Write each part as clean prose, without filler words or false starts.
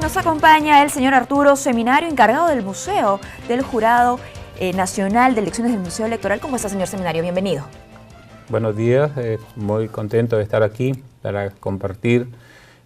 Nos acompaña el señor Arturo Seminario, encargado del Museo del Jurado Nacional de Elecciones del Museo Electoral. ¿Cómo está, señor Seminario? Bienvenido. Buenos días, muy contento de estar aquí para compartir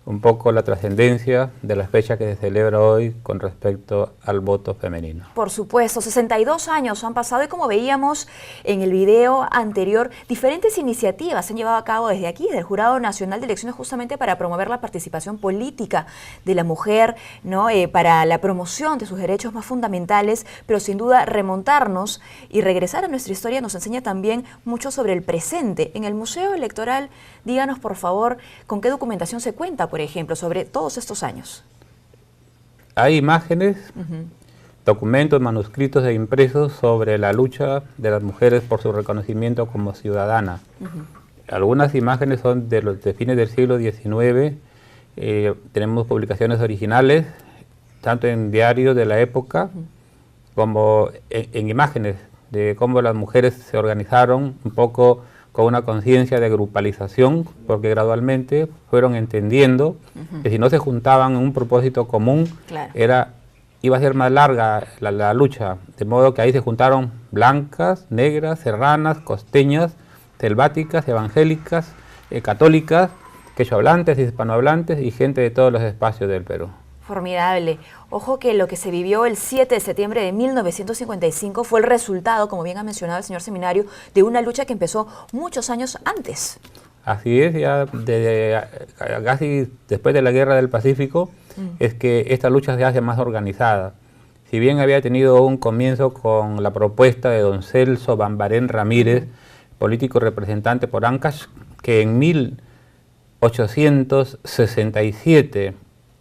un poco la trascendencia de la fecha que se celebra hoy con respecto al voto femenino. Por supuesto, 62 años han pasado y como veíamos en el video anterior, diferentes iniciativas se han llevado a cabo desde aquí, desde el Jurado Nacional de Elecciones, justamente para promover la participación política de la mujer, ¿no? Para la promoción de sus derechos más fundamentales, pero sin duda remontarnos y regresar a nuestra historia nos enseña también mucho sobre el presente. En el Museo Electoral, díganos por favor, ¿con qué documentación se cuenta, por ejemplo, sobre todos estos años? Hay imágenes, documentos, manuscritos e impresos sobre la lucha de las mujeres por su reconocimiento como ciudadana. Algunas imágenes son de fines del siglo XIX, tenemos publicaciones originales, tanto en diarios de la época como en imágenes de cómo las mujeres se organizaron un poco con una conciencia de grupalización, porque gradualmente fueron entendiendo que si no se juntaban en un propósito común, iba a ser más larga la lucha, de modo que ahí se juntaron blancas, negras, serranas, costeñas, selváticas, evangélicas, católicas, quechua-hablantes, hispanohablantes y gente de todos los espacios del Perú. Formidable. Ojo que lo que se vivió el 7 de septiembre de 1955 fue el resultado, como bien ha mencionado el señor Seminario, de una lucha que empezó muchos años antes. Así es, ya casi después de la Guerra del Pacífico es que esta lucha se hace más organizada. Si bien había tenido un comienzo con la propuesta de don Celso Bambarén Ramírez, político representante por Ancash, que en 1867,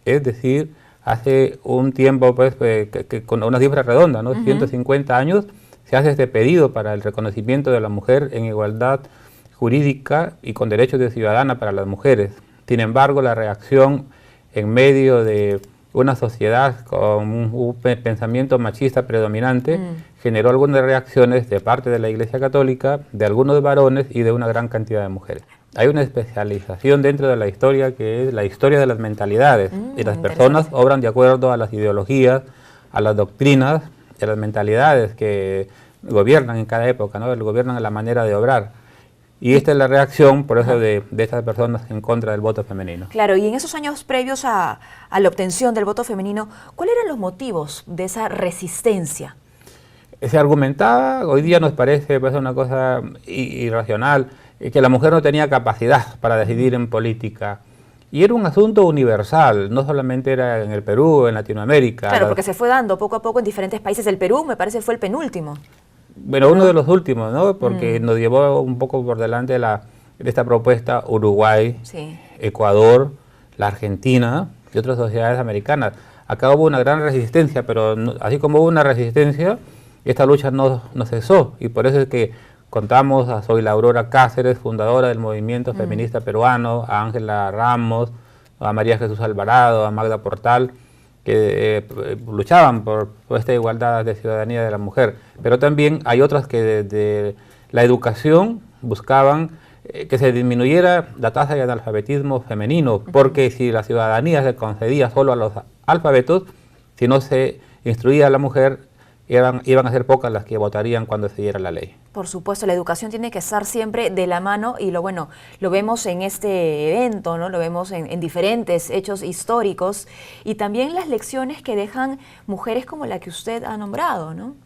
es decir, hace un tiempo, pues, que con una cifra redonda, ¿no? 150 años, se hace este pedido para el reconocimiento de la mujer en igualdad jurídica y con derechos de ciudadana para las mujeres. Sin embargo, la reacción en medio de una sociedad con un pensamiento machista predominante generó algunas reacciones de parte de la Iglesia Católica, de algunos varones y de una gran cantidad de mujeres. Hay una especialización dentro de la historia que es la historia de las mentalidades, y las personas obran de acuerdo a las ideologías, a las doctrinas, a las mentalidades que gobiernan en cada época, ¿no? Gobiernan en la manera de obrar. Y esta es la reacción, por eso, de estas personas en contra del voto femenino. Claro, y en esos años previos a la obtención del voto femenino, ¿cuáles eran los motivos de esa resistencia? Se argumentaba, hoy día nos parece pues, una cosa irracional, que la mujer no tenía capacidad para decidir en política. Y era un asunto universal, no solamente era en el Perú, en Latinoamérica. Claro, porque se fue dando poco a poco en diferentes países del Perú, me parece fue el penúltimo. Bueno, uno de los últimos, ¿no? Porque nos llevó un poco por delante de esta propuesta Uruguay, Ecuador, la Argentina y otras sociedades americanas. Acá hubo una gran resistencia, pero así como hubo una resistencia, esta lucha no cesó, y por eso es que contamos a Zoila Aurora Cáceres, fundadora del movimiento feminista peruano, a Ángela Ramos, a María Jesús Alvarado, a Magda Portal, que luchaban por esta igualdad de ciudadanía de la mujer. Pero también hay otras que desde la educación buscaban que se disminuyera la tasa de analfabetismo femenino, porque si la ciudadanía se concedía solo a los alfabetos, si no se instruía a la mujer, iban a ser pocas las que votarían cuando se diera la ley. Por supuesto, la educación tiene que estar siempre de la mano y lo vemos en este evento, ¿no? Lo vemos en diferentes hechos históricos y también las lecciones que dejan mujeres como la que usted ha nombrado, ¿no?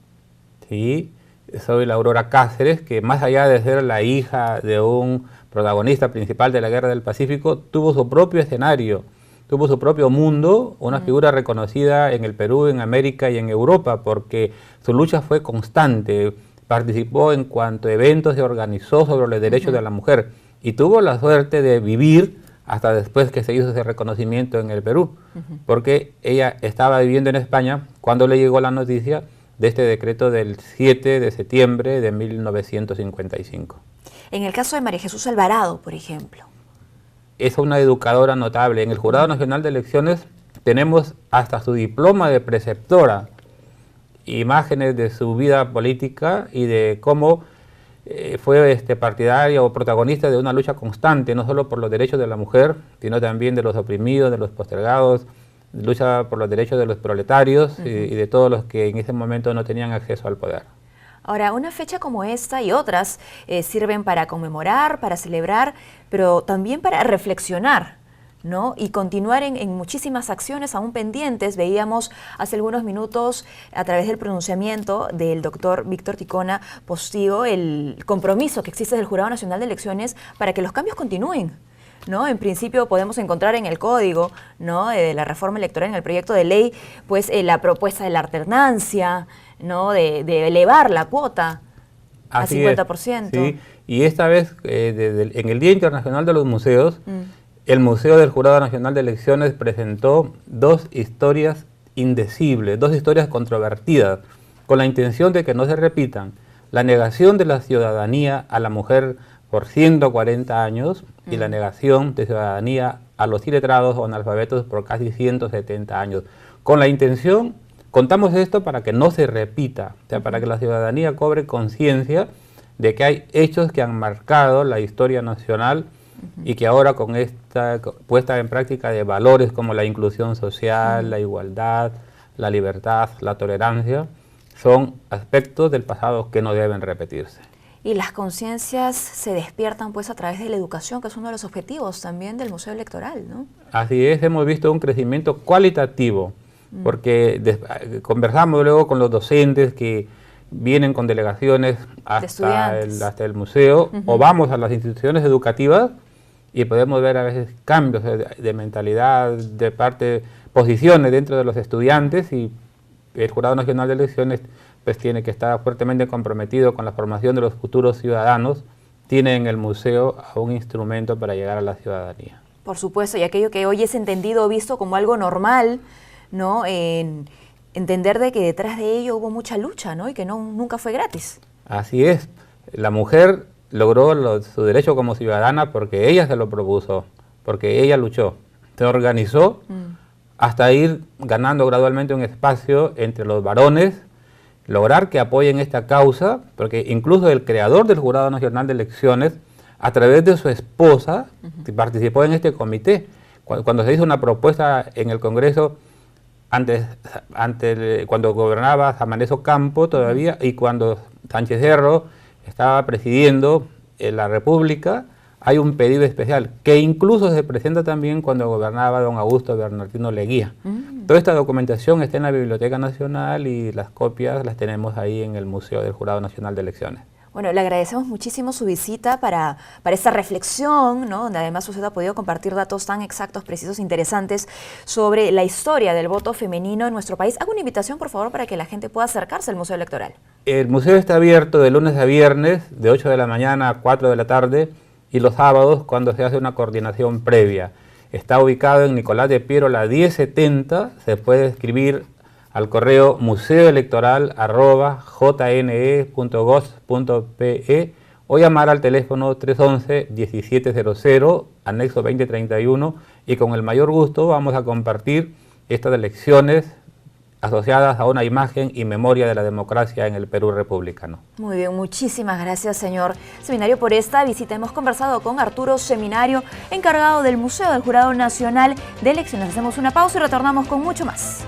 Sí, soy la Aurora Cáceres, que más allá de ser la hija de un protagonista principal de la Guerra del Pacífico, tuvo su propio escenario, tuvo su propio mundo, una figura reconocida en el Perú, en América y en Europa, porque su lucha fue constante, participó en cuanto eventos se organizó sobre los derechos de la mujer y tuvo la suerte de vivir hasta después que se hizo ese reconocimiento en el Perú, porque ella estaba viviendo en España cuando le llegó la noticia de este decreto del 7 de septiembre de 1955. En el caso de María Jesús Alvarado, por ejemplo. Es una educadora notable. En el Jurado Nacional de Elecciones tenemos hasta su diploma de preceptora, imágenes de su vida política y de cómo fue partidaria o protagonista de una lucha constante, no solo por los derechos de la mujer, sino también de los oprimidos, de los postergados, lucha por los derechos de los proletarios y de todos los que en ese momento no tenían acceso al poder. Ahora, una fecha como esta y otras sirven para conmemorar, para celebrar, pero también para reflexionar, ¿no? Y continuar en muchísimas acciones aún pendientes. Veíamos hace algunos minutos, a través del pronunciamiento del doctor Víctor Ticona Postigo, el compromiso que existe del Jurado Nacional de Elecciones para que los cambios continúen, ¿no? En principio podemos encontrar en el código, ¿no?, de la reforma electoral, en el proyecto de ley, pues la propuesta de la alternancia, ¿no?, de elevar la cuota a 50%. Sí, y esta vez, en el Día Internacional de los Museos, el Museo del Jurado Nacional de Elecciones presentó 2 historias indecibles, 2 historias controvertidas, con la intención de que no se repitan: la negación de la ciudadanía a la mujer por 140 años y la negación de ciudadanía a los iletrados o analfabetos por casi 170 años. Con la intención, contamos esto para que no se repita, o sea, para que la ciudadanía cobre conciencia de que hay hechos que han marcado la historia nacional y que ahora, con esta puesta en práctica de valores como la inclusión social, la igualdad, la libertad, la tolerancia, son aspectos del pasado que no deben repetirse. Y las conciencias se despiertan pues a través de la educación, que es uno de los objetivos también del Museo Electoral, ¿no? Así es, hemos visto un crecimiento cualitativo, porque conversamos luego con los docentes que vienen con delegaciones hasta el museo, o vamos a las instituciones educativas y podemos ver a veces cambios de mentalidad, de posiciones dentro de los estudiantes, y el Jurado Nacional de Elecciones pues tiene que estar fuertemente comprometido con la formación de los futuros ciudadanos. Tiene en el museo un instrumento para llegar a la ciudadanía. Por supuesto, y aquello que hoy es entendido o visto como algo normal, ¿no?, en entender de que detrás de ello hubo mucha lucha, ¿no?, y que nunca fue gratis. Así es, la mujer logró su derecho como ciudadana porque ella se lo propuso, porque ella luchó, se organizó hasta ir ganando gradualmente un espacio entre los varones, lograr que apoyen esta causa, porque incluso el creador del Jurado Nacional de Elecciones, a través de su esposa, participó en este comité. Cuando se hizo una propuesta en el Congreso, cuando gobernaba Samaneso Campo todavía, y cuando Sánchez Cerro estaba presidiendo la República, hay un pedido especial que incluso se presenta también cuando gobernaba don Augusto Bernardino Leguía. Toda esta documentación está en la Biblioteca Nacional y las copias las tenemos ahí en el Museo del Jurado Nacional de Elecciones. Bueno, le agradecemos muchísimo su visita para esta reflexión, ¿no?, donde además usted ha podido compartir datos tan exactos, precisos, interesantes sobre la historia del voto femenino en nuestro país. Hago una invitación, por favor, para que la gente pueda acercarse al Museo Electoral. El museo está abierto de lunes a viernes, de 8 de la mañana a 4 de la tarde, y los sábados cuando se hace una coordinación previa. Está ubicado en Nicolás de Piérola 1070, se puede escribir al correo museoelectoral@jne.gov.pe o llamar al teléfono 311-1700, anexo 2031, y con el mayor gusto vamos a compartir estas elecciones asociadas a una imagen y memoria de la democracia en el Perú republicano. Muy bien, muchísimas gracias, señor Seminario, por esta visita. Hemos conversado con Arturo Seminario, encargado del Museo del Jurado Nacional de Elecciones. Hacemos una pausa y retornamos con mucho más.